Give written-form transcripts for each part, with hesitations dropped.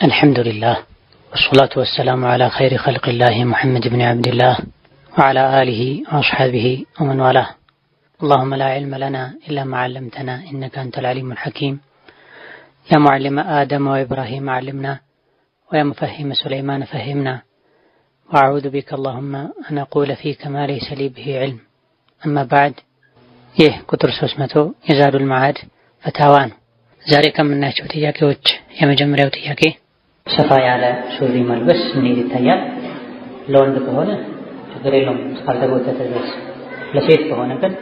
الحمد لله والصلاة والسلام على خير خلق الله محمد بن عبد الله وعلى آله وأصحابه ومن والاه. اللهم لا علم لنا إلا ما علمتنا إنك أنت العليم الحكيم. يا معلم آدم وإبراهيم علمنا ويا مفهم سليمان فهمنا وأعوذ بك اللهم أن أقول فيك ما ليس لي به علم. أما بعد ቁጥር 300 የዛዱል መዓድ ፈታዋ ነው። ዛሬ ከምናያቸው ጥያቄዎች የመጀመሪያው ጥያቄ ሰፋ ያለ ሱሪ መልበስ እንዴት ይታያል? ለወንድ ከሆነ ችግር የለውም እስካልተጎተተ ድረስ። ለሴት ከሆነ ግን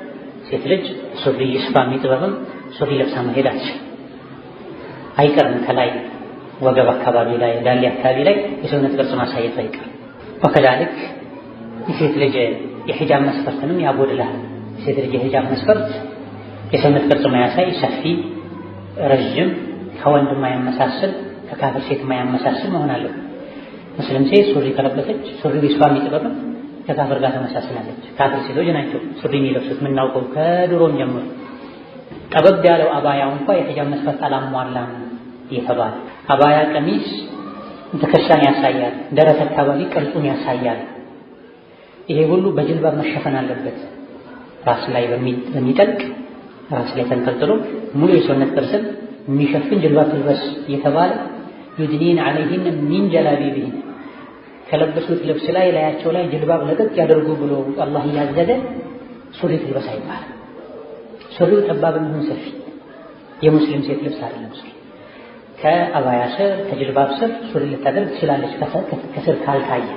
ሴት ልጅ ሱሪ ይስፋ የሚጥበብም ሱሪ ለብሳ መሄድ አትችልም። አይቀርም ከላይ ወገብ አካባቢ ላይ ዳሌ አካባቢ ላይ የሰውነት ቅርጽ ማሳየት አይቀርም። ወከዛልክ የሴት ልጅ የሂጃብ መስፈርትንም ያጎድላል። ሴት ልጅ የሂጃብ መስፈርት የሰውነት ቅርጽ ማያሳይ ሰፊ፣ ረጅም፣ ከወንድ ማያመሳስል ከካፍር ሴት ማያመሳስል መሆን አለበት። ሙስሊም ሴት ሱሪ ከለበሰች ሱሪ ቢስፋ የሚጥበብም ከካፍር ጋር ተመሳስላለች። ካፍር ሴቶች ናቸው ሱሪ የሚለብሱት የምናውቀው ከድሮም ጀምሮ። ጠበብ ያለው አባያው እንኳ የሂጃብ መስፈርት አላሟላም እየተባለ አባያ ቀሚስ ትከሻን ያሳያል፣ ደረት አካባቢ ቅርጹን ያሳያል። ይሄ ሁሉ በጅልባብ መሸፈን አለበት። ራስ ላይ በሚጠልቅ ራስ ላይ ተንጠልጥሎ ሙሉ የሰውነት ቅርጽን የሚሸፍን ጅልባብ ትልበስ እየተባለ ዩድኒን ዐለይሂን ሚን ጀላቢቢሂን ከለበሱት ልብስ ላይ ላያቸው ላይ ጅልባብ ለቀቅ ያደርጉ ብሎ አላህ እያዘዘ ሱሪ ትልበስ አይባልም። ሱሪው ጠባብ የሚሆን ሰፊ የሙስሊም ሴት ልብስ አይደለም። ሱሪ ከአባያ ስር ከጅልባብ ስር ሱሪ ልታደርግ ትችላለች፣ ከስር ካልታየ።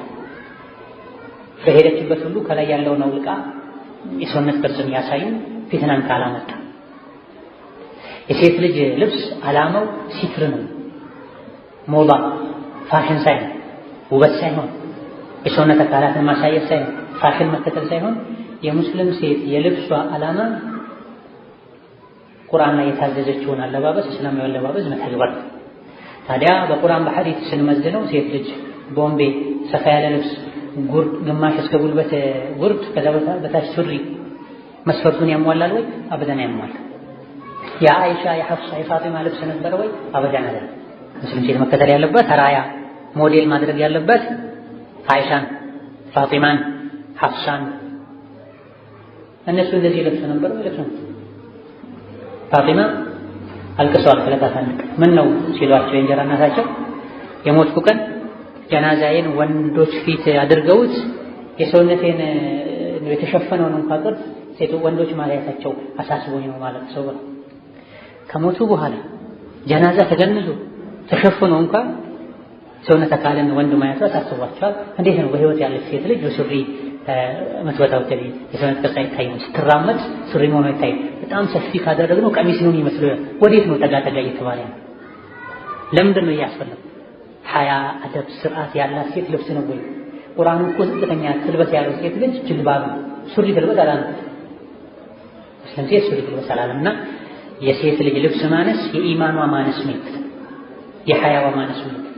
በሄደችበት ሁሉ ከላይ ያለውን አውልቃ የሰውነት ቅርጽን ያሳዩ ፊትናን ካላመጣ። የሴት ልጅ ልብስ ዓላማው ሲትር ነው። ሞዳ ፋሽን ሳይሆን ውበት ሳይሆን የሰውነት አካላትን ማሳየት ሳይሆን ፋሽን መከተል ሳይሆን የሙስሊም ሴት የልብሷ ዓላማ ቁርአን ላይ የታዘዘችውን አለባበስ እስላማዊ አለባበስ መተግበር። ታዲያ በቁርአን በሐዲስ ስንመዝነው ሴት ልጅ ቦምቤ ሰፋ ያለ ልብስ ጉርድ ግማሽ እስከ ጉልበት ጉርድ ከዛ በታች ሱሪ መስፈርቱን ያሟላል ወይ? አበዳን ያሟላል። የአይሻ የሐፍሳ የፋጢማ ልብስ ነበር ወይ? አበዳን አይደለም። ሙስሊም ሴት መከተል ያለበት ራያ ሞዴል ማድረግ ያለበት አይሻን፣ ፋጢማን፣ ሐፍሳን። እነሱ እንደዚህ ልብስ ነበር ወይ? ልብስ ፋጢማ አልቅሰዋል። ከለታታን ምን ነው ሲሏቸው የእንጀራ እናታቸው የሞትኩ ቀን ጀናዛዬን ወንዶች ፊት አድርገውት የሰውነቴን የተሸፈነውን እንኳን ቅርጽ ሴቱ ወንዶች ማለታቸው አሳስቦኝ ነው ማለት ሰው ከሞቱ በኋላ ጀናዛ ተገንዞ ተሸፍኖ እንኳን ሰውነት አካልን ወንድ ማየቱ አሳስቧቸዋል። እንዴት ነው በህይወት ያለች ሴት ልጅ በሱሪ መትወጣው ተብሎ የሰውነት ቅርጽ አይታይም? ስትራመድ ሱሪ መሆኑ አይታይም? በጣም ሰፊ ካደረግነው ቀሚስ ነው የሚመስለው። ወዴት ነው ጠጋ ጠጋ እየተባለ ነው? ለምንድን ነው እያስፈለገ? ሀያ አደብ ስርዓት ያላት ሴት ልብስ ነው ወይ? ቁርአኑ እኮ ዝቅተኛ ትልበስ ያለው ሴት ልጅ ጅልባብ ሱሪ ትልበስ አላለም። ሙስሊም ሴት ሱሪ ትልበስ አላለምና የሴት ልጅ ልብስ ማነስ የኢማኗ ማነስ ምልክት፣ የሐያዋ ማነስ ምልክት።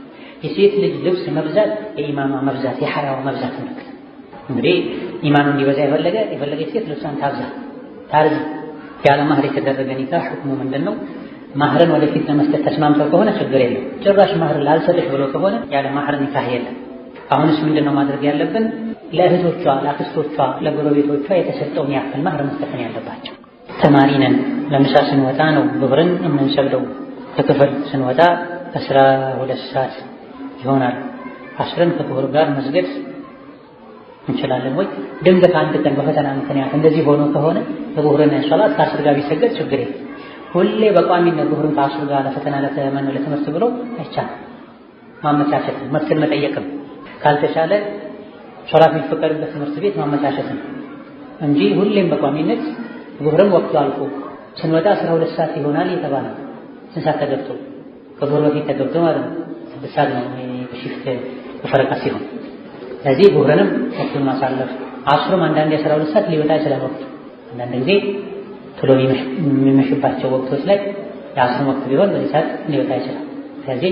የሴት ልጅ ልብስ መብዛት የኢማኗ መብዛት፣ የሐያዋ መብዛት ምልክት። እንግዲህ ኢማኑ እንዲበዛ የፈለገ ሴት ልብሷን ታብዛ ታርዝ። ያለ ማህር የተደረገ ኒካህ ሁክሙ ምንድነው? ማህርን ወደፊት ለመስጠት ተስማምተው ከሆነ ችግር የለም። ጭራሽ ማህር ላልሰጥሽ ብሎ ከሆነ ያለ ማህር ኒካህ የለም። አሁንስ ምንድነው ማድረግ ያለብን? ለእህቶቿ፣ ለአክስቶቿ፣ ለጎረቤቶቿ የተሰጠውን ያክል ማህር መስጠት ነው ያለባቸው። ተማሪ ነን፣ ለምሳ ስንወጣ ነው ዙህርን የምንሰግደው። ከክፍል ስንወጣ 12 ሰዓት ይሆናል። አስርን ከዙህር ጋር መስገድ እንችላለን ወይ? ድንገት አንድ ቀን በፈተና ምክንያት እንደዚህ ሆኖ ከሆነ ዙህርን ሶላት ከአስር ጋር ቢሰገድ ችግር የለም። ሁሌ በቋሚነት ዙህርን ከአስር ጋር ለፈተና ለትምህርት ብሎ አይቻልም። ማመቻቸት መብትን መጠየቅም ካልተቻለ ሶላት የሚፈቀድበት ትምህርት ቤት ማመቻቸት እንጂ ሁሌም በቋሚነት ዙህርን ወቅቱ አልፎ ስንወጣ 12 ሰዓት ይሆናል የተባለ ስንት ሰዓት ተገብቶ ከዙህር በፊት ተገብቶ ማለት ነው 6 ሰዓት ነው በሽፍት በፈረቃ ሲሆን። ስለዚህ ዙህርንም ወቅቱን ማሳለፍ። አስሩም አንዳንዴ 12 ሰዓት ሊወጣ ይችላል ወቅቱ። አንዳንድ ጊዜ ቶሎ የሚመሽባቸው ወቅቶች ላይ የአስር ወቅት ቢሆን በዚህ ሰዓት ሊወጣ ይችላል። ስለዚህ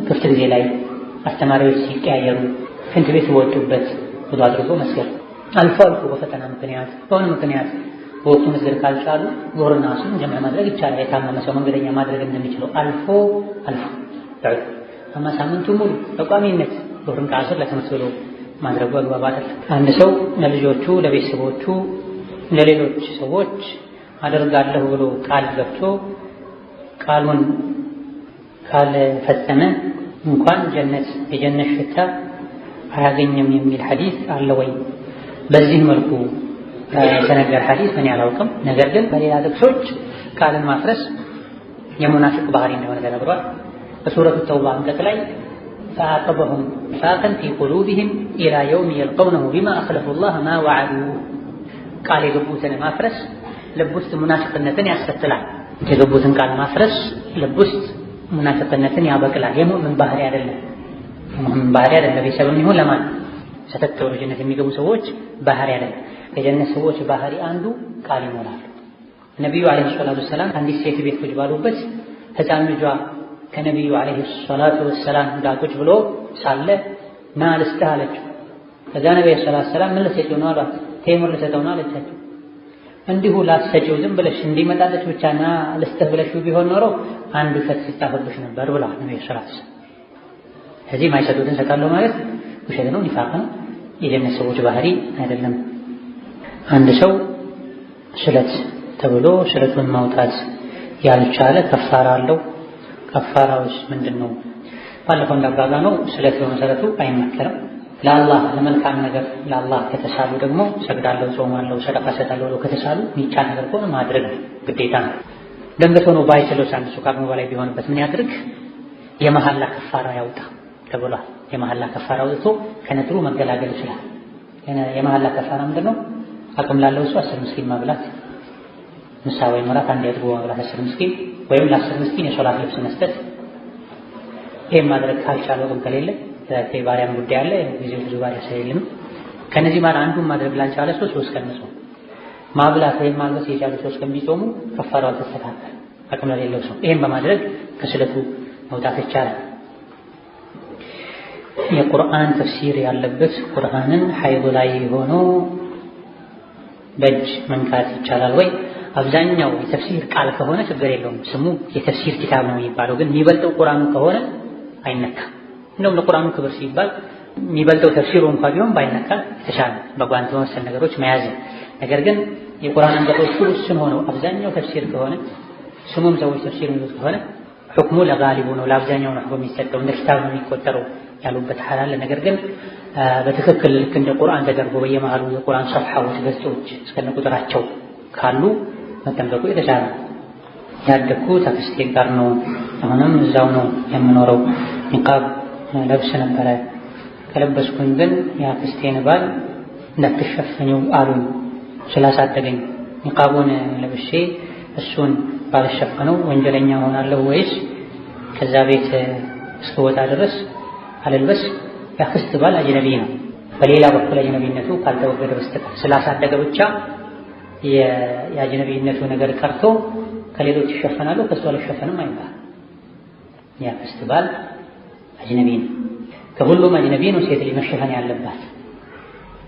ክፍት ጊዜ ላይ አስተማሪዎች ሲቀያየሩ ሽንት ቤት ወጡበት ውዱእ አድርጎ መስገድ። አልፎ አልፎ በፈተና ምክንያት በሆነ ምክንያት በወቅቱ መስገድ ካልቻሉ ዙህርና አስርን ጀምዕ ማድረግ ይቻላል። የታመመ ሰው መንገደኛ ማድረግ እንደሚችለው አልፎ አማ ሳምንቱ ሙሉ በቋሚነት ዙህርን ከአስር ለትምህርት ብሎ ማድረጉ አግባብ አይደለም። አንድ ሰው ለልጆቹ፣ ለቤተሰቦቹ፣ ለሌሎች ሰዎች አደርጋለሁ ብሎ ቃል ገብቶ ቃሉን ካልፈጸመ እንኳን የጀነት ሽታ አያገኝም የሚል ሐዲስ አለ ወይ? በዚህ መልኩ የተነገረ ሐዲስ እኔ አላውቅም። ነገር ግን በሌላ ጥቅሶች ቃልን ማፍረስ የሙናፊቅ ባህሪ እንደሆነ ተነግሯል። በሱረቱ ተውባ አንቀጽ ላይ ፈአቀበሁም ኒፋቀን ፊ ቁሉቢሂም ኢላ የውም የልቀውነሁ ቢማ አኽለፉ ላህ ማ ወዐዱ። ቃል የገቡትን ማፍረስ ልብ ውስጥ ሙናፊቅነትን ያስከትላል። የገቡትን ቃል ማፍረስ ልብ ውስጥ ሙናፊቅነትን ያበቅላል። የሙእምን ባህሪ አይደለም። የሙእምን ባህሪ አይደለም። ቤተሰብም ይሁን ለማን ሰተት ወደ ጀነት የሚገቡ ሰዎች ባህሪ አይደለም። የጀነት ሰዎች ባህሪ አንዱ ቃል ይሞላሉ። ነቢዩ ዓለይሂ ሰላቱ ወሰላም አንዲት ሴት ቤት ቁጭ ባሉበት ሕፃን ልጇ ከነቢዩ ዓለይሂ ሰላቱ ወሰላም ጋር ቁጭ ብሎ ሳለ ና ልስጥህ አለችው። ከዛ ነቢዩ ሰለላሁ ዐለይሂ ወሰለም ምን ልትሰጪው ነው አሏት። ቴምር ልሰጠው ነው አለቻቸው። እንዲሁ ላትሰጪው ዝም ብለሽ እንዲመጣለች ብቻ ና ልስጥህ ብለሽው ቢሆን ኖሮ አንድ ውሸት ሲጣፈብሽ ነበር ብላ ነቢዩ ሰለላሁ ዐለይሂ ወሰለም። ከዚህ ማይሰጡትን ሰጣለሁ ማለት ውሸት ነው፣ ኒፋቅ ነው፣ የጀነት ሰዎች ባህሪ አይደለም። አንድ ሰው ስለት ተብሎ ስለቱን ማውጣት ያልቻለ ከፋራ አለው። ከፋራውስ ምንድነው? ባለፈው እንዳብራራ ነው ስለት በመሰረቱ አይመከርም። ለአላህ ለመልካም ነገር ለአላህ ከተሳሉ ደግሞ ሰግዳለሁ፣ ጾማለሁ፣ ሰደቃ ሰጣለሁ ብሎ ከተሳሉ የሚቻል ነገር ከሆነ ማድረግ ግዴታ ነው። ደንገት ሆኖ ባይችለው አንድ ሰው ከአቅሙ በላይ ቢሆንበት ምን ያድርግ? የመሐላ ከፋራ ያውጣ ተብሏል። የመሐላ ከፋራ አውጥቶ ከነጥሩ መገላገል ይችላል። የመሐላ ከፋራ ምንድነው? አቅም ላለው ሰው 10 ምስኪን ማብላት፣ ምሳ ወይም እራት አንድ ያድርጎ ማብላት 10 ምስኪን ወይም ለ10 ምስኪን የሶላት ልብስ መስጠት። ይሄን ማድረግ ካልቻለ ወይም ከሌለ ባሪያም ጉዳይ አለ። ጊዜው ብዙ ባሪያ ስለሌለም ከነዚህ ማለት አንዱን ማድረግ ላልቻለ ሰው 3 ቀን ጾም ማብላት ወይም ማልበስ የቻሉ 3 ቀን ቢጾሙ ከፋራው ተስተካከለ። አቅም ለሌለው ሰው ይሄን በማድረግ ከስለቱ መውጣት ይቻላል። የቁርአን ተፍሲር ያለበት ቁርአንን ሐይድ ላይ ሆኖ በእጅ መንካት ይቻላል ወይ? አብዛኛው የተፍሲር ቃል ከሆነ ችግር የለውም። ስሙ የተፍሲር ኪታብ ነው የሚባለው። ግን የሚበልጠው ቁርአኑ ከሆነ አይነካም። እንደውም ለቁርአኑ ክብር ሲባል የሚበልጠው ተፍሲሩ እንኳን ቢሆን ባይነካ የተሻለ በጓንት መሰል ነገሮች መያዝ። ነገር ግን የቁርአን አንቀጾች ውስን ሆነው አብዛኛው ተፍሲር ከሆነ ስሙም ሰዎች ተፍሲር የሚሉት ከሆነ ሁክሙ ለጋሊቡ ነው፣ ለአብዛኛው ነው የሚሰጠው፣ እንደ ኪታብ ነው የሚቆጠረው ያሉበት ሐላል። ነገር ግን በትክክል ልክ እንደ ቁርአን ተደርጎ በየመሃሉ የቁርአን ሰፍሐዎች ገጾች እስከነ ቁጥራቸው ካሉ መጠንቀቁ የተሻለ። ያደግኩት አክስቴ ጋር ነው፣ አሁንም እዛው ነው የምኖረው። ኒቃብ ለብስ ነበረ። ከለበስኩኝ ግን የአክስቴን ባል እንዳትሸፈኝው አሉኝ ስላሳደገኝ። ኒቃቡን ለብሼ እሱን ባልሸፈነው ወንጀለኛ ሆናለሁ ወይስ ከዛ ቤት እስከወጣ ድረስ አልልበስ? የአክስት ባል አጅነቢ ነው። በሌላ በኩል አጅነቢነቱ ካልተወገደ በስተቀር ስላሳደገ ብቻ የአጅነቢነቱ ነገር ቀርቶ ከሌሎች ይሸፈናሉ ከሱ አልሸፈንም አይባል። የአክስት ባል አጅነቢ ነው። ከሁሉም አጅነቢ ነው ሴት ልጅ መሸፈን ያለባት።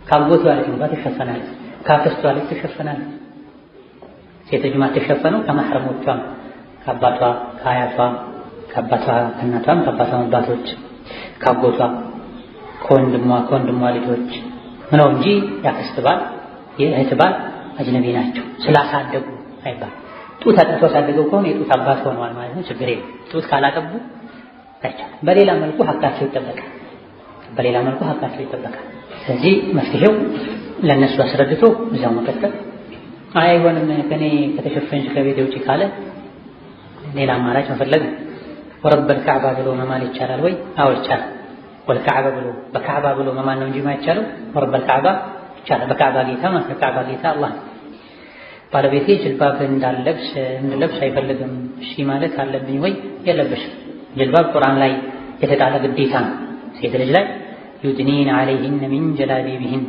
ካጎቷ ልጅ እንኳን ትሸፈናለች፣ ካክስቷ ልጅ ትሸፈናለች። ሴት ልጅ ማትሸፈነው ከማህረሞቿ ከአባቷ፣ ከአያቷ፣ ከአባቷ ከእናቷም ከአባቷ አባቶች፣ ካጎቷ፣ ከወንድሟ ልጆች ነው እንጂ የአክስት ባል የእህት ባል አጅነቢ ናቸው ስላሳደጉ አይባል። ጡት አጥቶ አሳደገው ከሆነ የጡት አባት ሆነዋል ማለት ነው። ችግር የለም። ጡት ካላጠቡ አይቻልም። በሌላ መልኩ ሐቃቸው ይጠበቃል። ስለዚህ መፍትሄው ለነሱ አስረድቶ እዛው መቀጠል። አይሆንም ከኔ ከተሸፈንሽ ከቤት ውጪ ካለ ሌላ አማራጭ መፈለግ። ወረበል ከዕባ ብሎ መማል ይቻላል ወይ? አዎ ይቻላል። ወልከዕባ ብሎ በከዕባ ብሎ መማል ነው እንጂ ማይቻለው ወረበል ከዕባ ይቻላል። በከዕባ ጌታ ማለት ከዕባ ጌታ አላህ ባለቤቴ ጅልባብ እንድለብስ አይፈልግም፣ እሺ ማለት አለብኝ ወይ? የለብሽም። ጅልባብ ቁርአን ላይ የተጣለ ግዴታ ነው። ሴት ልጅ ላይ ዩድኒን ዐለይሂነ ሚን ጀላቢቢሂን፣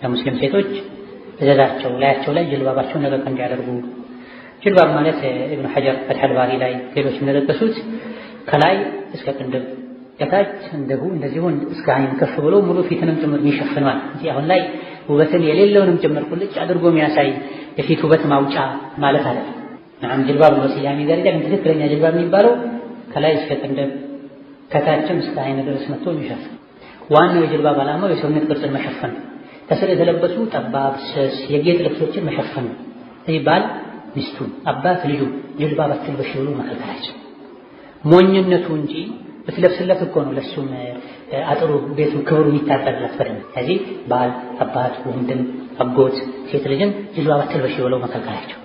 ለሙስሊም ሴቶች እዘዛቸው ላያቸው ላይ ጅልባባቸውን ለቀቅ እንዲያደርጉ። ጅልባብ ማለት ኢብኑ ሐጀር ፈትሐል ባሪ ላይ ሌሎች እንደጠቀሱት ከላይ እስከ ቅንድብ ከታች እንደዚሁ እስከ አይን ከፍ ብሎ ሙሉ ፊትንም ጭምር ይሸፍናል እንጂ አሁን ላይ ውበትን የሌለውንም ጭምር ቁልጭ አድርጎ የሚያሳይ የፊት ውበት ማውጫ ማለት አይደለም። ናም ጅልባብ በስያሜ ደረጃ ግን ትክክለኛ ጅልባብ የሚባለው ከላይ እስከ ቅንድብ ከታችም እስከ አይን ድረስ መጥቶ የሚሸፍን ዋናው የጅልባብ ዓላማው የሰውነት ቅርጽን መሸፈን ከስር የተለበሱ ጠባብ ስስ የጌጥ ልብሶችን መሸፈን ነው። ስለዚህ ባል ሚስቱን አባት ልጁ ጅልባብ አትልበሽ ብሎ መከልከላቸው ሞኝነቱ እንጂ ብትለብስለት እኮ ነው ለሱም አጥሩ ቤቱ ክብሩ የሚታጠርለት በደንብ። ስለዚህ ባል አባት ወንድም አጎት ሴት ልጅን ጅልባብ አትልበሽ ብለው መከልከላቸው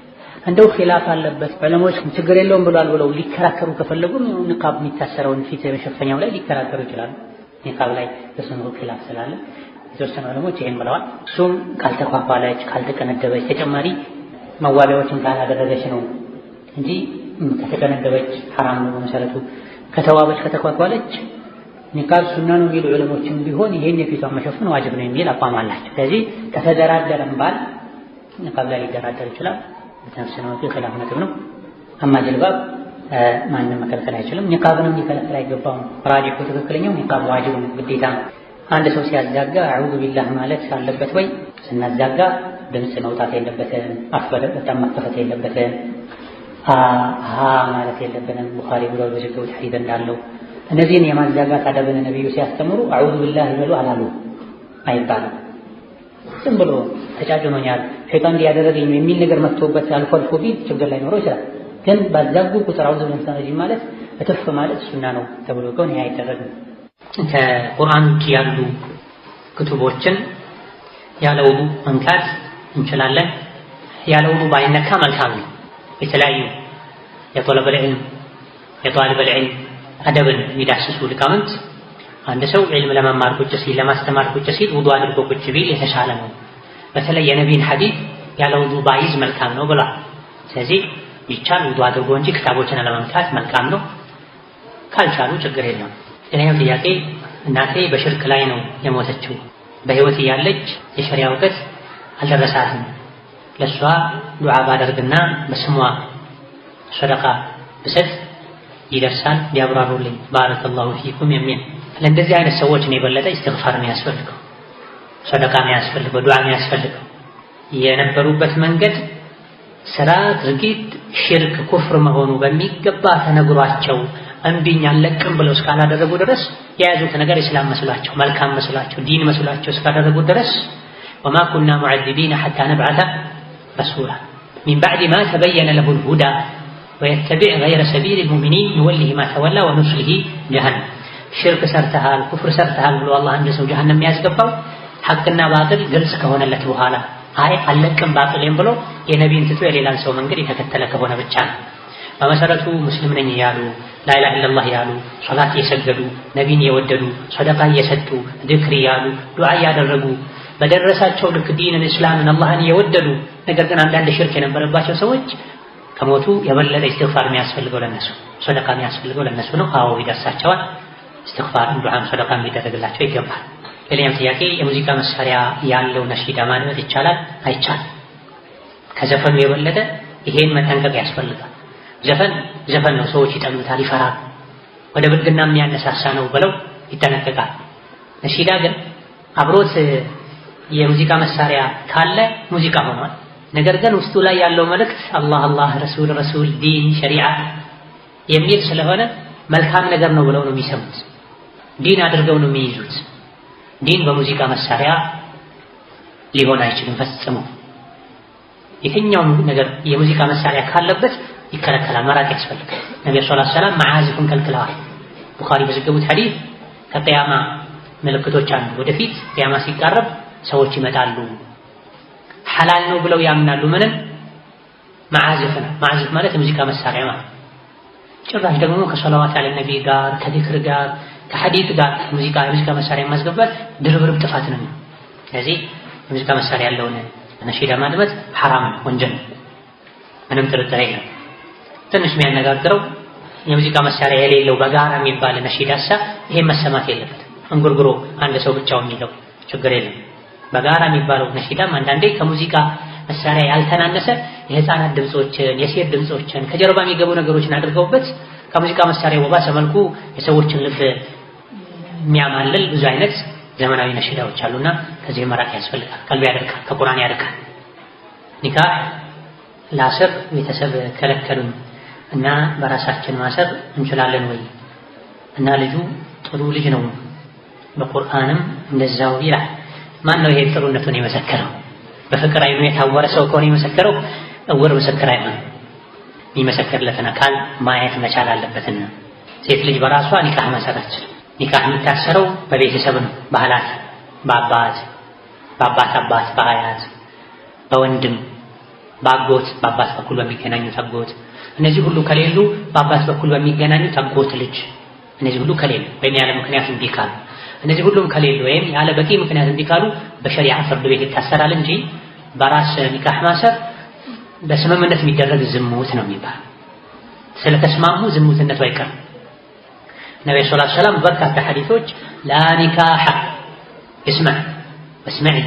እንደው ኺላፍ አለበት ዑለሞች ችግር የለውም ብሏል ብለው ሊከራከሩ ከፈለጉ ንቃብ የሚታሰረውን ፊት መሸፈኛው ላይ ሊከራከሩ ይችላሉ። ንቃብ ላይ በስኑ ኺላፍ ስላለ የተወሰኑ ዑለሞች ይሄን ብለዋል። እሱም ካልተኳኳለች ካልተቀነደበች ተጨማሪ መዋቢያዎችን ካላደረገች ነው እንጂ ከተቀነደበች ሐራም ነው መሰረቱ። ከተዋበች ከተኳኳለች ንቃብ ሱና ነው የሚሉ ዑለሞችም ቢሆን ይሄን የፊቷን መሸፈን ዋጅብ ነው የሚል አቋም አላቸው። ስለዚህ ከተደራደረም ባል ንቃብ ላይ ሊደራደር ይችላል። በተወሰነው ኺላፍ ነጥብ ነው። አማ ጅልባብ ማንም መከልከል አይችልም። ንቃብንም ሊከለከል አይገባውም። ራጂሑ ትክክለኛው ንቃብ ዋጅብ ነው ግዴታ። አንድ ሰው ሲያዛጋ አዑዙ ቢላህ ማለት አለበት ወይ? ስናዛጋ ድምፅ መውጣት የለበትም። አፍ በጣም መከፈት የለበትም። ማለት የለብንም። ቡኻሪ ብሎ በዘገቡት ሐዲስ እንዳለው እነዚህን የማዛጋት አደብን ነብዩ ሲያስተምሩ አዑዙ ቢላህ ይበሉ አላሉ አይባልም። ዝም ብሎ ተጫጭኖኛል ሸይጣን እንዲያደረገኝ የሚል ነገር መጥቶበት አልፎ አልፎ ቢል ችግር ላይኖረው ይችላል። ግን ባዛጉ ቁጥር አውዝ ለምሳሌ ማለት እትፍ ማለት ሱና ነው ተብሎ ከሆነ ያ አይደረግም። ከቁርአን ውጭ ያሉ ክቱቦችን ያለ ውዱእ መንካት እንችላለን። ያለ ውዱእ ባይነካ መልካም ነው። የተለያዩ የጦለበል ዒልም አደብን የሚዳስሱ ሊቃውንት አንድ ሰው ዒልም ለመማር ቁጭ ሲል ለማስተማር ቁጭ ሲል ውዱእ አድርጎ ቁጭ ቢል የተሻለ ነው። በተለይ የነቢይን ሐዲስ ያለ ውዱእ ባይዝ መልካም ነው ብሏል። ስለዚህ ቢቻል ውዱእ አድርጎ እንጂ ክታቦችን ለመምታት መልካም ነው። ካልቻሉ ችግር የለውም። ሌላኛው ጥያቄ እናቴ በሽርክ ላይ ነው የሞተችው። በህይወት እያለች የሸሪዓ እውቀት አልደረሳትም። ለሷ ዱዓ ባደርግና በስሟ ሰደቃ ብሰጥ ይደርሳል ቢያብራሩልኝ ባረከላሁ ፊኩም የሚል። ለእንደዚህ አይነት ሰዎች ነው የበለጠ ኢስቲግፋር የሚያስፈልገው፣ ሰደቃ የሚያስፈልገው፣ ዱዓ የሚያስፈልገው። የነበሩበት መንገድ ስራ ድርጊት ሽርክ ኩፍር መሆኑ በሚገባ ተነግሯቸው እምቢኝ አልለቅም ብለው እስካላደረጉ ድረስ የያዙት ነገር እስላም መስሏቸው መልካም መስሏቸው ዲን መስሏቸው እስካደረጉ ድረስ ወማ ኩና ሙዐዚቢነ ሐታ ነብዐተ ረሱላ ሚን በዕድ ማ ተበየነ ለሁል ሁዳ ወየተቢዕ ገይረ ሰቢሊል ሙእሚኒን ኑወሊሂ ማ ተወላ ወኑስሊሂ ጀሀነም። ሽርክ ሰርተሃል ኩፍር ሰርተሃል ብሎ አላህ አንድ ሰው ጀሀነም የሚያስገባው ሐቅና ባጥል ግልጽ ከሆነለት በኋላ አይ አልለቅም ባጥሌም ብሎ የነቢይን ትቶ የሌላን ሰው መንገድ የተከተለ ከሆነ ብቻ ነው። በመሰረቱ ሙስሊም ነኝ ያሉ ላኢላሃ ኢለላህ ያሉ ሶላት እየሰገዱ ነቢይን የወደዱ ሰደቃ እየሰጡ ዚክር ያሉ ዱዓ እያደረጉ በደረሳቸው ልክ ዲንን እስላምን አላህን የወደዱ ነገር ግን አንዳንድ ሽርክ የነበረባቸው ሰዎች ከሞቱ የበለጠ ኢስቲግፋር የሚያስፈልገው ለነሱ ሰደቃ የሚያስፈልገው ለነሱ ነው። አዎ ይደርሳቸዋል። ኢስቲግፋር ዱዓም ሰደቃ የሚደረግላቸው ይገባል። ሌላኛው ጥያቄ የሙዚቃ መሳሪያ ያለው ነሺዳ ማድመጥ ይቻላል አይቻልም? ከዘፈኑ የበለጠ ይሄን መጠንቀቅ ያስፈልጋል። ዘፈን ነው፣ ሰዎች ይጠሉታል፣ ይፈራል፣ ወደ ብልግና የሚያነሳሳ ነው ብለው ይጠነቀቃል። ነሺዳ ግን አብሮት የሙዚቃ መሳሪያ ካለ ሙዚቃ ሆኗል። ነገር ግን ውስጡ ላይ ያለው መልእክት አላህ አላህ ረሱል ዲን ሸሪዓ የሚል ስለሆነ መልካም ነገር ነው ብለው ነው የሚሰሙት፣ ዲን አድርገው ነው የሚይዙት። ዲን በሙዚቃ መሳሪያ ሊሆን አይችልም ፈጽሞ። የትኛውም ነገር የሙዚቃ መሳሪያ ካለበት ይከለከላል፣ መራቅ ያስፈልጋል። ነብዩ ሰለላሁ ዐለይሂ ወሰለም መዓዚፍን ከልክለዋል። ቡኻሪ በዘገቡት ሐዲስ ከቂያማ ምልክቶች አንዱ ወደፊት ቂያማ ሲቃረብ ሰዎች ይመጣሉ ሐላል ነው ብለው ያምናሉ። ምንም መዓዚፍ ነው። መዓዚፍ ማለት የሙዚቃ መሳሪያ ማለት ጭራሽ ደግሞ ከሰላዋት አለ ነብይ ጋር ከዚክር ጋር ከሐዲስ ጋር የሙዚቃ መሳሪያ ማስገባት ድርብርብ ጥፋት ነው። ስለዚህ የሙዚቃ መሳሪያ ያለውን ነሺዳ ማድመጥ ሐራም ነው፣ ወንጀል ነው፣ ምንም ጥርጥር የለም። ትንሽ የሚያነጋግረው የሙዚቃ መሳሪያ የሌለው በጋራ የሚባል ነሺዳሳ ይሄን መሰማት የለበትም። እንጉርጉሮ አንድ ሰው ብቻውን የሚለው ችግር የለም። በጋራ የሚባለው ነሺዳም አንዳንዴ ከሙዚቃ መሳሪያ ያልተናነሰ የህፃናት ድምጾችን የሴት ድምጾችን ከጀርባ የሚገቡ ነገሮችን አድርገውበት ከሙዚቃ መሳሪያ በባሰ መልኩ የሰዎችን ልብ የሚያማልል ብዙ አይነት ዘመናዊ ነሺዳዎች አሉና ከዚህ መራቅ ያስፈልጋል። ቀልብ ያደርጋል፣ ከቁርአን ያርቃል። ኒካህ ላስር ቤተሰብ ከለከሉኝ እና በራሳችን ማሰር እንችላለን ወይ? እና ልጁ ጥሩ ልጅ ነው በቁርአንም እንደዛው ይላል። ማን ነው ይሄ ጥሩነቱን የመሰከረው? በፍቅር አይኑ የታወረ ሰው ከሆነ የመሰከረው እውር ምስክር አይሆንም። የሚመሰክርለትን አካል ማየት መቻል አለበትና ሴት ልጅ በራሷ ኒካህ መሰረች። ኒካህ የሚታሰረው በቤተሰብ ነው። ባህላት በአባት አባት፣ በአያት፣ በወንድም፣ በአጎት፣ በአባት በኩል በሚገናኙት አጎት፣ እነዚህ ሁሉ ከሌሉ በአባት በኩል በሚገናኙት አጎት ልጅ፣ እነዚህ ሁሉ ከሌሉ ወይም ያለ ምክንያት እምቢ ካሉ፣ እነዚህ ሁሉም ከሌሉ ወይም ያለ በቂ ምክንያት እምቢ ካሉ በሸሪዓ ፍርድ ቤት ይታሰራል እንጂ በራስ ኒካህ ማሰር በስምምነት የሚደረግ ዝሙት ነው የሚባል። ስለተስማሙ ዝሙትነቱ አይቀርም። ነብዩ ሰለላሁ ዐለይሂ ወሰለም በርካታ ሐዲሶች ላ ኒካህ እስመዒ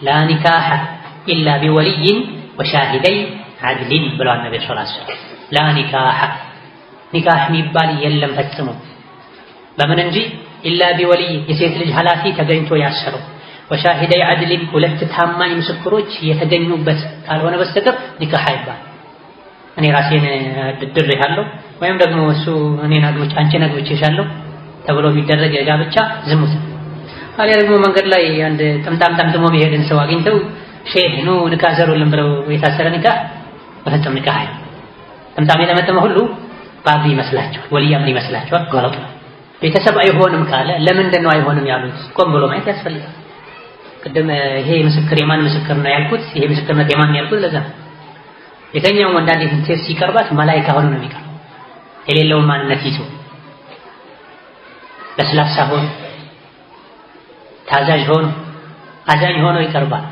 ላ ኒካህ ኢላ ቢወልይን ወሻሂደይ ዐድሊን ብለዋል ነብዩ ሰለላሁ ዐለይሂ ወሰለም። ላ ኒካህ የሚባል የለም ፈጽሞ በምን እንጂ ኢላ ቢወልይ የሴት ልጅ ኃላፊ ተገኝቶ ያሰረው ወሻሂደይ ዐድሊን ሁለት ታማኝ ምስክሮች የተገኙበት ካልሆነ በስተቀር ኒካህ አይባል። እኔ ራሴን ድሬሃለሁ ወይም ደግሞ እሱ እኔን አግብቼ አንቺን አግብቼሻለሁ ተብሎ የሚደረግ ጋብቻ ዝሙት። አሊያ ደግሞ መንገድ ላይ አንድ ጥምጣም ጠምጥሞ የሚሄድን ሰው አግኝተው ሼህ ኑ ኒካህ ዘሩልን ብለው የታሰረ ኒካህ በፍጹም ኒካህ አይደለም። ጥምጣም የጠመጠመ ሁሉ ባቢ ይመስላችኋል፣ ወልያም ይመስላችኋል። ገለጥ ነው። ቤተሰብ አይሆንም ካለ ለምንድን ነው አይሆንም ያሉት? ቆም ብሎ ማየት ያስፈልጋል። ቅድም ይሄ ምስክር የማን ምስክር ነው ያልኩት፣ ይሄ ምስክርነት የማን ያልኩት ለዛ የተኛው ወንድ አንዲት ሴት ሲቀርባት መላኢካ ሆኖ ነው የሚቀርበው። የሌለውን ማንነት ይዞ ለስላሳ ሆኖ ታዛዥ ሆኖ አዛኝ ሆኖ ይቀርባል።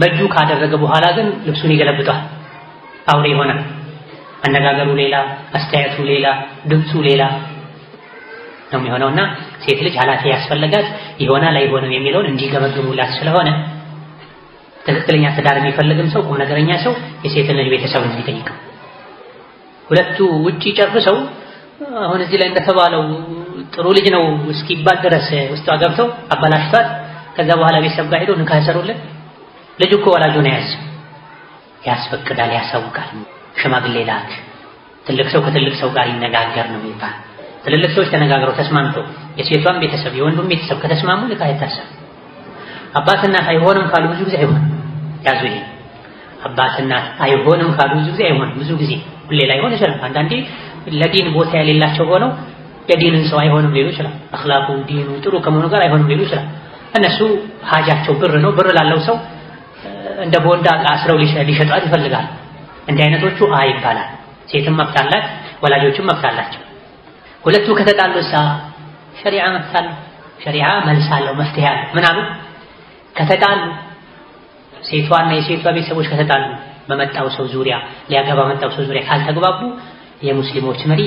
በእጁ ካደረገ በኋላ ግን ልብሱን ይገለብጣል። አውሬ ይሆናል። አነጋገሩ ሌላ፣ አስተያየቱ ሌላ፣ ድምፁ ሌላ ነው የሚሆነውና ሴት ልጅ ኃላፊ ያስፈልጋት ይሆናል አይሆንም የሚለውን እንዲገመግሙላት ስለሆነ ትክክለኛ ትዳር የሚፈልግም ሰው ቁም ነገረኛ ሰው የሴትን ልጅ ቤተሰብ እንዲጠይቀው። ሁለቱ ውጪ ጨርሰው አሁን እዚህ ላይ እንደተባለው ጥሩ ልጅ ነው እስኪባል ድረስ ውስጧ ገብተው አባላሽቷት ከዛ በኋላ ቤተሰብ ጋር ሄዶ ንካህ ሰሩልን። ልጅ እኮ ወላጁን ያስፈቅዳል፣ ያሳውቃል። ሽማግሌ ላክ፣ ትልቅ ሰው ከትልቅ ሰው ጋር ይነጋገር ነው የሚባል። ትልልቅ ሰዎች ተነጋግረው ተስማምተው የሴቷን ቤተሰብ የወንዱን ቤተሰብ ከተስማሙ ንካህ አይታሰብም። አባትና አይሆንም ካሉ ብዙ ጊዜ አይሆንም። ያዙ ይሄ አባትና አይሆንም ካሉ ብዙ ጊዜ አይሆንም። ብዙ ጊዜ ሁሌ ላይሆን ይችላል። አንዳንዴ ለዲን ቦታ የሌላቸው ሆነው የዲንን ሰው አይሆንም ሊሉ ይችላል። አኽላቁ ዲኑ ጥሩ ከመሆኑ ጋር አይሆንም ሊሉ ይችላል። እነሱ ሀጃቸው ብር ነው። ብር ላለው ሰው እንደ ቦንዳ ዕቃ አስረው ሊሸጧት ይፈልጋል። እንዲህ አይነቶቹ ይባላል። ሴትም መብት አላት፣ ወላጆችም መብት አላቸው። ሁለቱ ከተጣሉሳ ሸሪዓ መብት አለው። ሸሪዓ መልስ አለው፣ መፍትሄ አለው። ምን አሉ? ከተጣሉ ሴቷና የሴቷ ቤተሰቦች ከተጣሉ በመጣው ሰው ዙሪያ ሊያገባ መጣው ሰው ዙሪያ ካልተግባቡ የሙስሊሞች መሪ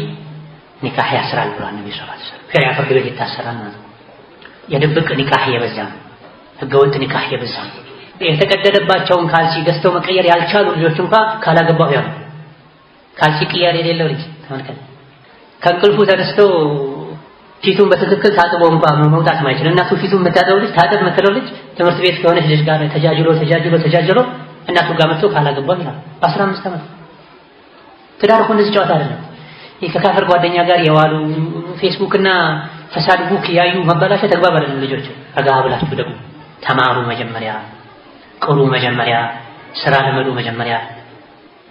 ኒካህ ያስራል ብሏል ነብዩ ሰለላሁ ዐለይሂ ወሰለም። ሸሪዓ ፍርድ ቤት ይታሰራል ማለት ነው። የድብቅ ኒካህ የበዛ ነው። ህገወጥ ኒካህ የበዛ ነው። የተቀደደባቸውን ካልሲ ገዝተው መቀየር ያልቻሉ ልጆች እንኳን ካላገባው ያው ካልሲ ቅያር የሌለው ልጅ ተመልከት። ከእንቅልፉ ተነስቶ ፊቱን በትክክል ታጥቦ እንኳን መውጣት ማይችል እናቱ ፊቱን የምታጠበው ልጅ ታጠብ የምትለው ልጅ ትምህርት ቤት ከሆነች ልጅ ጋር ተጃጅሎ እናቱ ጋር መጥቶ ካላገባው ይላል። በ15 ዓመት ትዳር እኮ እንደዚህ ጨዋታ አይደለም። ይሄ ከካፈር ጓደኛ ጋር የዋሉ ፌስቡክ እና ፈሳድ ቡክ ያዩ መበላሸት ተግባብ አይደለም። ልጆች ረጋ ብላችሁ ደግሞ ተማሩ። መጀመሪያ ቅሩ፣ መጀመሪያ ስራ ለመዱ። መጀመሪያ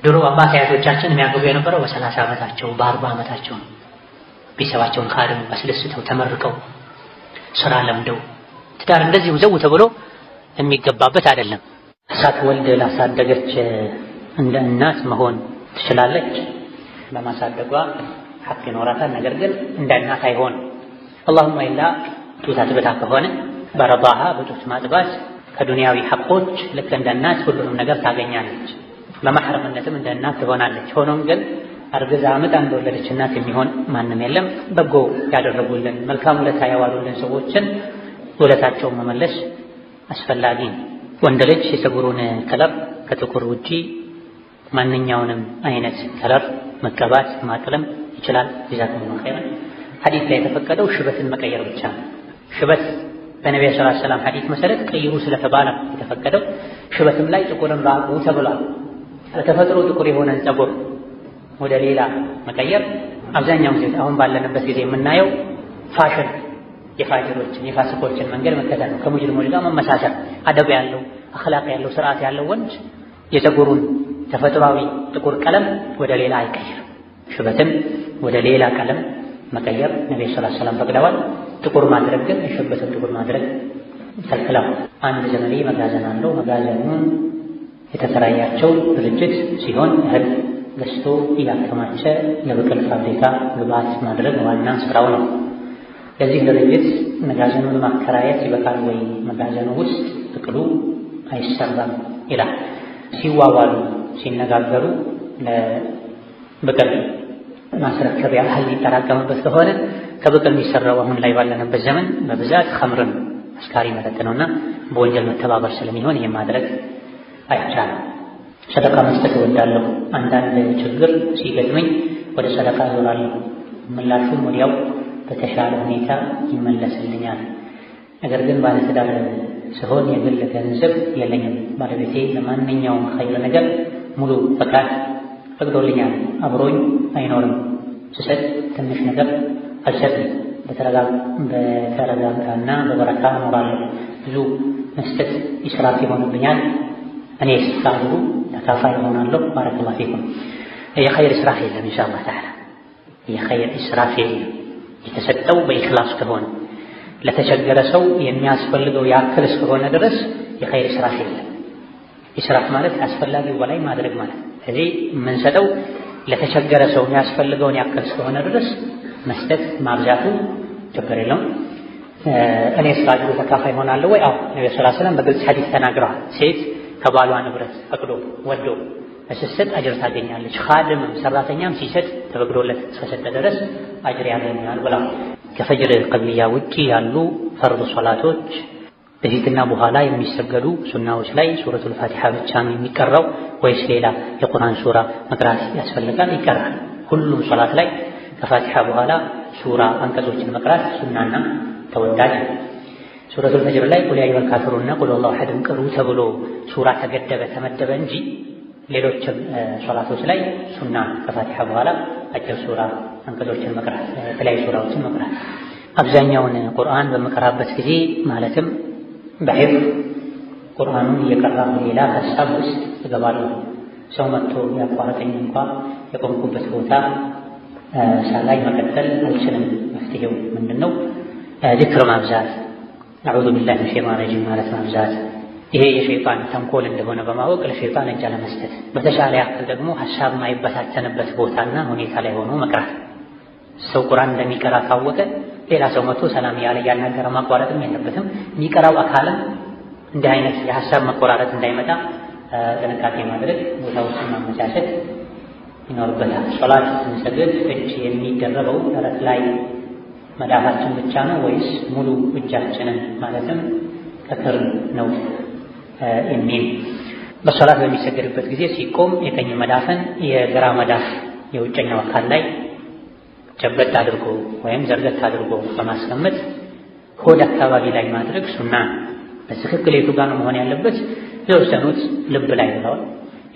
ድሮ አባት አያቶቻችን የሚያገቡ የነበረው በ30 ዓመታቸው በ40 ዓመታቸው ነው። ቤተሰባቸውን ካደሙ አስደስተው ተመርቀው ስራ ለምደው ትዳር እንደዚህ ዘው ተብሎ የሚገባበት አይደለም። ሳትወልድ ላሳደገች እንደ እናት መሆን ትችላለች። በማሳደጓ ሐቅ ይኖራታል። ነገር ግን እንደ እናት አይሆን። اللهم ኢላ ጡት አጥብታ ከሆነ በረባሃ በጡት ማጥባት ከዱንያዊ ሐቆች ልክ እንደ እናት ሁሉንም ነገር ታገኛለች። በመሐረምነትም እንደ እናት ትሆናለች። ሆኖም ግን አርግዛ አመጣ እንደወለደች እናት የሚሆን ማንም የለም። በጎ ያደረጉልን መልካም ውለታ ያዋሉልን ሰዎችን ውለታቸውን መመለስ አስፈላጊ ነው። ወንድ ልጅ የፀጉሩን ከለር ከጥቁር ውጪ ማንኛውንም አይነት ከለር መቀባት ማቅለም ይችላል። ጀዛኩም ኸይራን። ሐዲስ ላይ የተፈቀደው ሽበትን መቀየር ብቻ ነው። ሽበት በነብዩ ሰለላሁ ዐለይሂ ወሰለም ሐዲስ መሰረት ቀይሩ ስለተባለ የተፈቀደው። ሽበትም ላይ ጥቁርን ራቁ ተብሏል። በተፈጥሮ ጥቁር የሆነን ፀጉር ወደ ሌላ መቀየር አብዛኛው ጊዜ አሁን ባለንበት ጊዜ የምናየው ፋሽን የፋጅሮችን የፋሲቆችን መንገድ መከተል ነው። ከሙጅሪሞች ጋር መመሳሰል። አደብ ያለው አኽላቅ ያለው ስርዓት ያለው ወንድ የፀጉሩን ተፈጥሯዊ ጥቁር ቀለም ወደ ሌላ አይቀይርም። ሽበትን ወደ ሌላ ቀለም መቀየር ነብዩ ሰለላሁ ዐለይሂ ወሰለም ፈቅደዋል። ጥቁር ማድረግ ግን የሽበትን ጥቁር ማድረግ ከልክለዋል። አንድ ዘመኔ መጋዘን አለው። መጋዘኑን የተከራያቸው ድርጅት ሲሆን እህል ገዝቶ እያከማቸ ለብቅል ፋብሪካ ግብዓት ማድረግ ዋና ስራው ነው። ለዚህ ድርጅት መጋዘኑን ማከራየት ይበቃል ወይ? መጋዘኑ ውስጥ ብቅሉ አይሰራም ይላል። ሲዋዋሉ ሲነጋገሩ ለብቅል ማስረከቢያ እህል ሊጠራቀምበት ከሆነ ከብቅል የሚሰራው አሁን ላይ ባለንበት ዘመን በብዛት ኸምርን አስካሪ መጠጥ ነውና በወንጀል መተባበር ስለሚሆን ይህን ማድረግ አይቻልም። ሰደቃ መስጠት እወዳለሁ። አንዳንድ ችግር ሲገጥመኝ ወደ ሰደቃ እዞራለሁ። ምላሹም ወዲያው በተሻለ ሁኔታ ይመለስልኛል። ነገር ግን ባለትዳር ስሆን የግል ገንዘብ የለኝም። ባለቤቴ ለማንኛውም ኸይር ነገር ሙሉ ፈቃድ ፈቅዶልኛል። አብሮኝ አይኖርም። ስሰጥ ትንሽ ነገር አልሰጥም። በተረጋጋና በበረካ እኖራለሁ። ብዙ መስጠት ኢስራፍ ይሆንብኛል። እኔስ ከአጅሩ ተካፋይ እሆናለሁ። ባረከላሁ ፊኩም። የኸይር ኢስራፍ የለም ኢንሻአላህ ተዓላ። የኸይር ኢስራፍ የለም። የተሰጠው በኢኽላስ ከሆነ ለተቸገረ ሰው የሚያስፈልገው ያክል እስከሆነ ድረስ የኸይር ኢስራፍ የለም። ኢስራፍ ማለት አስፈላጊው በላይ ማድረግ ማለት። ስለዚህ የምንሰጠው ለተቸገረ ሰው የሚያስፈልገውን ያክል እስከሆነ ድረስ መስጠት ማብዛቱ ችግር የለውም። እኔ ከአጅሩ ተካፋይ እሆናለሁ ወይ? አዎ። ነብዩ ሰለላሁ ዐለይሂ ወሰለም በግልጽ ሐዲስ ተናግረዋል። ሴት ከባሏ ንብረት ፈቅዶ ወዶ ስትሰጥ አጅር ታገኛለች። ኻድምም ሰራተኛም ሲሰጥ ተፈቅዶለት እስከሰጠ ድረስ አጅር ያገኛል ብላ። ከፈጅር ቀብልያ ውጪ ያሉ ፈርድ ሶላቶች በፊትና በኋላ የሚሰገዱ ሱናዎች ላይ ሱረቱል ፋቲሃ ብቻ ነው የሚቀራው ወይስ ሌላ የቁርአን ሱራ መቅራት ያስፈልጋል? ይቀራል። ሁሉም ሶላት ላይ ከፋቲሃ በኋላ ሱራ አንቀጾችን መቅራት ሱናና ተወዳጅ። ሱረቱል ፈጅር ላይ ቁል ያ አዩሀል ካፊሩንና ቁል ሁወላሁ አሐድን ቅሩ ተብሎ ሱራ ተመደበ እንጂ ሌሎችም ሶላቶች ላይ ሱና ከፋቲሃ በኋላ አጭር ሱራ አንቀጾችን መቅራት፣ የተለያዩ ሱራዎችን መቅራት። አብዛኛውን ቁርአን በመቀራበት ጊዜ ማለትም በሂፍዝ ቁርአኑን እየቀራሁ ሌላ ሀሳብ ውስጥ እገባለሁ። ሰው መጥቶ ያቋረጠኝ እንኳ የቆምኩበት ቦታ ሳላይ መቀጠል አልችልም። መፍትሄው ምንድነው? ዚክር ማብዛት፣ አዑዙ ቢላሂ ሚነ ሸይጣኒ ረጂም ማለት ማብዛት። ይሄ የሸይጣን ተንኮል እንደሆነ በማወቅ ለሸይጣን እጅ አለመስጠት። በተሻለ ያክል ደግሞ ሀሳብ ማይበታተንበት ቦታና ሁኔታ ላይ ሆኖ መቅራት። ሰው ቁርአን እንደሚቀራ ካወቀ ሌላ ሰው መጥቶ ሰላም ያለ ያናገረ ማቋረጥም የለበትም። የሚቀራው አካልም እንዲህ አይነት የሀሳብ መቆራረጥ እንዳይመጣ ጥንቃቄ ማድረግ፣ ቦታዎችን ማመቻቸት ይኖርበታል። ሶላት ስንሰግድ እጅ የሚደረገው ደረት ላይ መዳፋችን ብቻ ነው ወይስ ሙሉ እጃችንን ማለትም ከክርን ነው የሚል። በሶላት በሚሰገድበት ጊዜ ሲቆም የቀኝ መዳፍን የግራ መዳፍ የውጨኛው አካል ላይ ጨበጥ አድርጎ ወይም ዘርገት አድርጎ በማስቀመጥ ሆድ አካባቢ ላይ ማድረግ ሱና። በትክክል የቱ ጋር ነው መሆን ያለበት? የተወሰኑት ልብ ላይ ብለዋል፣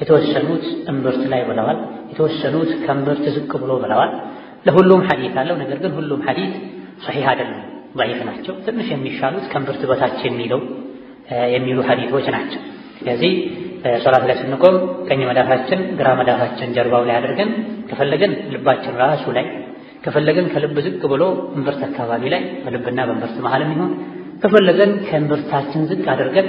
የተወሰኑት እምብርት ላይ ብለዋል፣ የተወሰኑት ከእምብርት ዝቅ ብሎ ብለዋል። ለሁሉም ሐዲስ አለው። ነገር ግን ሁሉም ሐዲስ ሶሒህ አይደለም፣ ضعيف ናቸው። ትንሽ የሚሻሉት ከእምብርት በታች የሚሉ ሐዲሶች ናቸው። ስለዚህ ሶላት ላይ ስንቆም ቀኝ መዳፋችን ግራ መዳፋችን ጀርባው ላይ አድርገን ከፈለገን ልባችን ራሱ ላይ ከፈለገን ከልብ ዝቅ ብሎ እምብርት አካባቢ ላይ በልብና በእምብርት መሃልም ይሁን ከፈለገን ከእምብርታችን ዝቅ አድርገን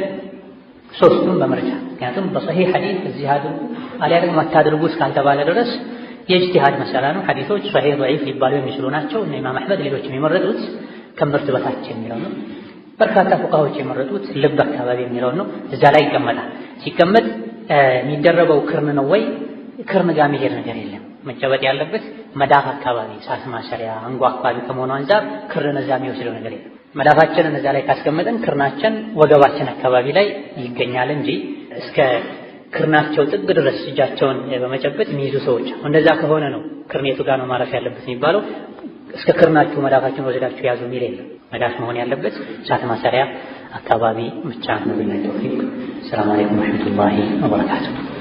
ሶስቱን በምርጫ። ምክንያቱም በሶሒህ ሐዲስ እዚህ አድርጉ አሊያ ደግሞ አታድርጉ እስካልተባለ ድረስ የኢጅቲሃድ መሰላ ነው። ሐዲሶች ሶሒህ ضعيف ሊባሉ የሚችሉ ናቸው። እነ ኢማም አሕመድ ሌሎችም የመረጡት ከእምብርት በታች የሚለው ነው። በርካታ ፉቃዎች የመረጡት ልብ አካባቢ የሚለው ነው። እዛ ላይ ይቀመጣል። ሲቀመጥ የሚደረበው ክርን ነው ወይ? ክርን ጋር መሄድ ነገር የለም። መጨበጥ ያለበት መዳፍ አካባቢ ሳት ማሰሪያ አንጓ አካባቢ ከመሆኑ አንፃር ክርን እዛ የሚወስደው ነገር የለም። መዳፋችንን እዛ ላይ ካስቀመጥን ክርናችን ወገባችን አካባቢ ላይ ይገኛል እንጂ እስከ ክርናቸው ጥግ ድረስ እጃቸውን በመጨበጥ የሚይዙ ሰዎች እንደዛ ከሆነ ነው ክርኔቱ ጋር ነው ማረፍ ያለበት የሚባለው። እስከ ክርናችሁ መዳፋችን ወስዳችሁ ያዙ የሚል የለም። መዳፍ መሆን ያለበት ሳት ማሰሪያ አካባቢ ብቻ ነው። ቢላሂ ተውፊቅ። ሰላም አለይኩም ወራህመቱላሂ ወበረካቱሁ።